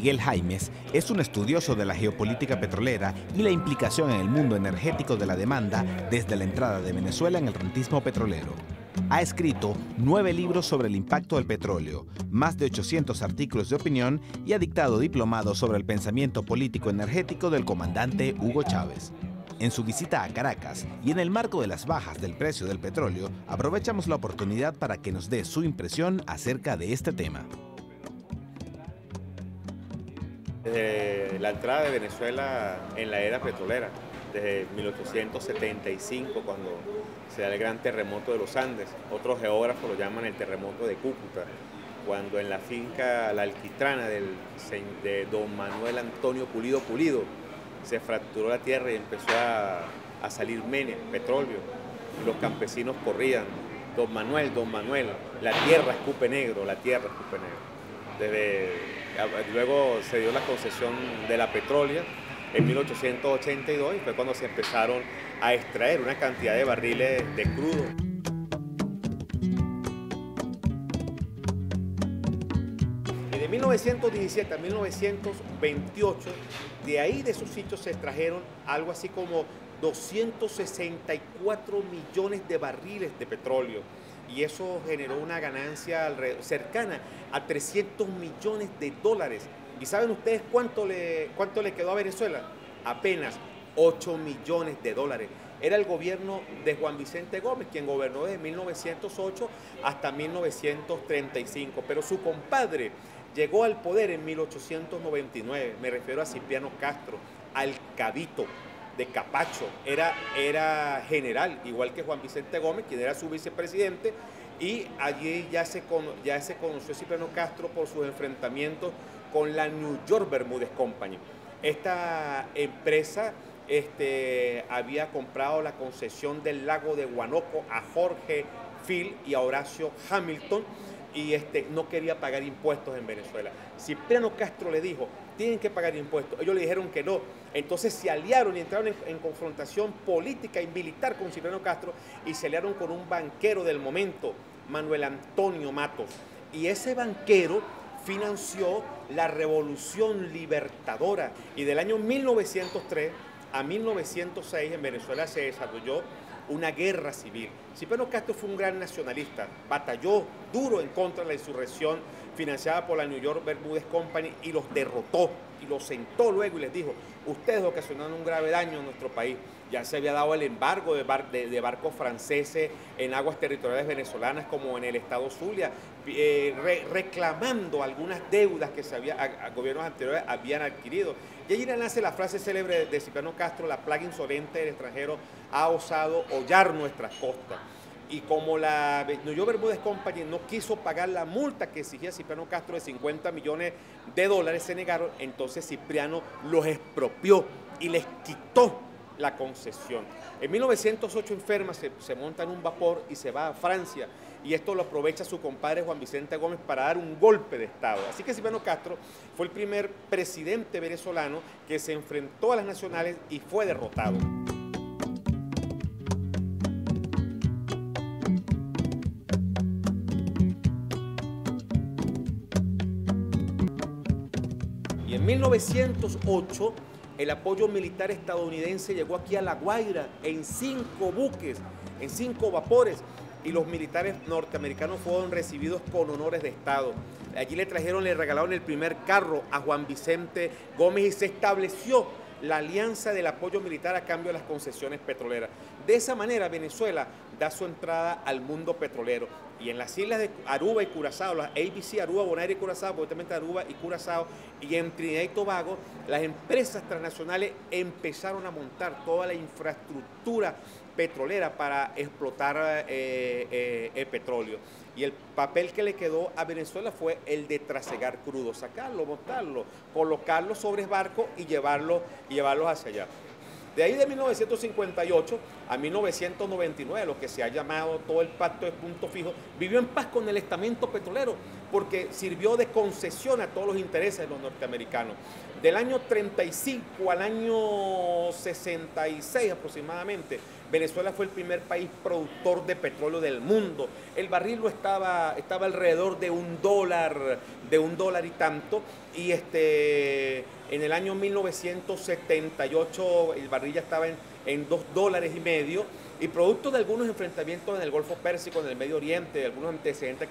Miguel Jaimes es un estudioso de la geopolítica petrolera y la implicación en el mundo energético de la demanda desde la entrada de Venezuela en el rentismo petrolero. Ha escrito 9 libros sobre el impacto del petróleo, más de 800 artículos de opinión y ha dictado diplomados sobre el pensamiento político energético del comandante Hugo Chávez. En su visita a Caracas y en el marco de las bajas del precio del petróleo, aprovechamos la oportunidad para que nos dé su impresión acerca de este tema. Desde la entrada de Venezuela en la era petrolera, desde 1875, cuando se da el gran terremoto de los Andes, otros geógrafos lo llaman el terremoto de Cúcuta, cuando en la finca La Alquitrana de don Manuel Antonio Pulido se fracturó la tierra y empezó a salir petróleo, y los campesinos corrían, don Manuel, la tierra escupe negro, la tierra escupe negro. Luego se dio la concesión de la Petrolia en 1882 y fue cuando se empezaron a extraer una cantidad de barriles de crudo. Y de 1917 a 1928, de ahí de esos sitios se extrajeron algo así como 264 millones de barriles de petróleo. Y eso generó una ganancia cercana a 300 millones de dólares. ¿Y saben ustedes cuánto le quedó a Venezuela? Apenas 8 millones de dólares. Era el gobierno de Juan Vicente Gómez, quien gobernó desde 1908 hasta 1935. Pero su compadre llegó al poder en 1899. Me refiero a Cipriano Castro, al Cabito de Capacho, era general, igual que Juan Vicente Gómez, quien era su vicepresidente, y allí ya se conoció Cipriano Castro por sus enfrentamientos con la New York Bermúdez Company. Esta empresa había comprado la concesión del lago de Guanoco a Jorge Field y a Horacio Hamilton, y no quería pagar impuestos en Venezuela. Cipriano Castro le dijo, tienen que pagar impuestos. Ellos le dijeron que no. Entonces se aliaron y entraron en confrontación política y militar con Cipriano Castro y se aliaron con un banquero del momento, Manuel Antonio Matos. Y ese banquero financió la Revolución Libertadora. Y del año 1903 a 1906 en Venezuela se desarrolló una guerra civil. Cipriano Castro fue un gran nacionalista, batalló duro en contra de la insurrección financiada por la New York Bermúdez Company y los derrotó y los sentó luego y les dijo, ustedes ocasionaron un grave daño en nuestro país. Ya se había dado el embargo de barcos franceses en aguas territoriales venezolanas como en el estado Zulia, reclamando algunas deudas que gobiernos anteriores habían adquirido. Y allí nace la frase célebre de Cipriano Castro, la plaga insolente del extranjero ha osado hollar nuestras costas. Y como la New York Bermúdez Company no quiso pagar la multa que exigía Cipriano Castro de 50 millones de dólares, se negaron, entonces Cipriano los expropió y les quitó la concesión. En 1908 enferma, se monta en un vapor y se va a Francia, y esto lo aprovecha su compadre Juan Vicente Gómez para dar un golpe de Estado. Así que Cipriano Castro fue el primer presidente venezolano que se enfrentó a las nacionales y fue derrotado. Y en 1908, el apoyo militar estadounidense llegó aquí a La Guaira en 5 buques, en 5 vapores, y los militares norteamericanos fueron recibidos con honores de Estado. Allí le regalaron el primer carro a Juan Vicente Gómez y se estableció la alianza del apoyo militar a cambio de las concesiones petroleras. De esa manera, Venezuela da su entrada al mundo petrolero. Y en las islas de Aruba y Curazao, las ABC, Aruba, Bonaire y Curazao, potencialmente Aruba y Curazao, y en Trinidad y Tobago, las empresas transnacionales empezaron a montar toda la infraestructura petrolera para explotar el petróleo. Y el papel que le quedó a Venezuela fue el de trasegar crudo, sacarlo, botarlo, colocarlo sobre barcos y llevarlos hacia allá. De ahí de 1958 a 1999, lo que se ha llamado todo el pacto de punto fijo, vivió en paz con el estamento petrolero porque sirvió de concesión a todos los intereses de los norteamericanos. Del año 35 al año 66 aproximadamente, Venezuela fue el primer país productor de petróleo del mundo. El barril estaba alrededor de $1 y tanto, y en el año 1978 el barril ya estaba en $2.50, y producto de algunos enfrentamientos en el Golfo Pérsico, en el Medio Oriente, de algunos antecedentes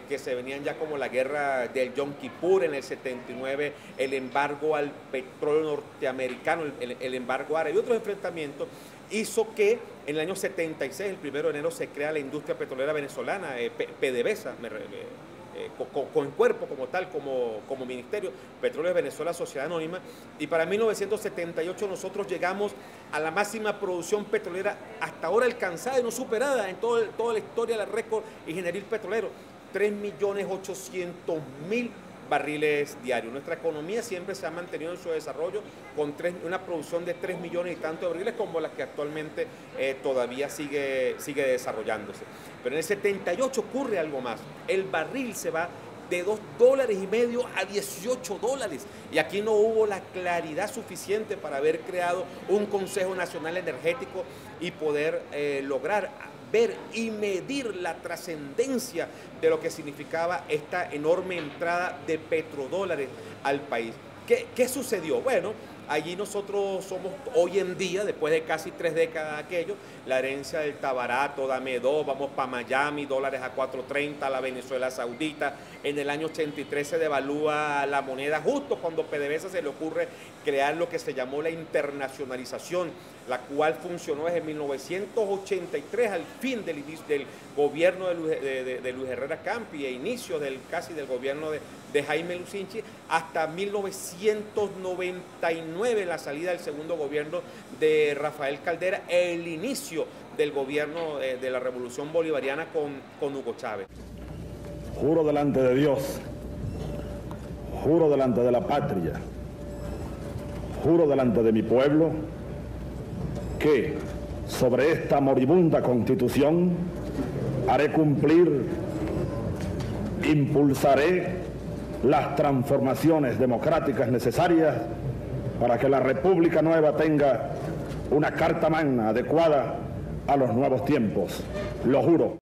que se venían ya como la guerra del Yom Kippur en el 79, el embargo al petróleo norteamericano, el embargo árabe y otros enfrentamientos, hizo que en el año 76, el 1 de enero, se crea la industria petrolera venezolana, PDVSA, con cuerpo como tal, como ministerio, Petróleos de Venezuela, Sociedad Anónima, y para 1978 nosotros llegamos a la máxima producción petrolera hasta ahora alcanzada y no superada en toda la historia del récord ingenieril petrolero, 3.800.000 barriles diarios. Nuestra economía siempre se ha mantenido en su desarrollo con una producción de 3 millones y tantos de barriles, como la que actualmente todavía sigue desarrollándose. Pero en el 78 ocurre algo más. El barril se va de $2.50 a $18. Y aquí no hubo la claridad suficiente para haber creado un Consejo Nacional Energético y poder lograr ver y medir la trascendencia de lo que significaba esta enorme entrada de petrodólares al país. ¿Qué sucedió? Bueno, allí nosotros somos hoy en día, después de casi 3 décadas de aquello, la herencia del Tabarato, dame dos, vamos para Miami, dólares a 4.30, la Venezuela Saudita. En el año 83 se devalúa la moneda, justo cuando PDVSA se le ocurre crear lo que se llamó la internacionalización, la cual funcionó desde 1983 al fin del gobierno de Luis Herrera Campi e inicio casi del gobierno de Jaime Lucinchi, hasta 1999, la salida del segundo gobierno de Rafael Caldera, el inicio del gobierno de la Revolución Bolivariana con Hugo Chávez. Juro delante de Dios, juro delante de la patria, juro delante de mi pueblo, que sobre esta moribunda Constitución haré cumplir, impulsaré las transformaciones democráticas necesarias para que la República Nueva tenga una carta magna adecuada a los nuevos tiempos. Lo juro.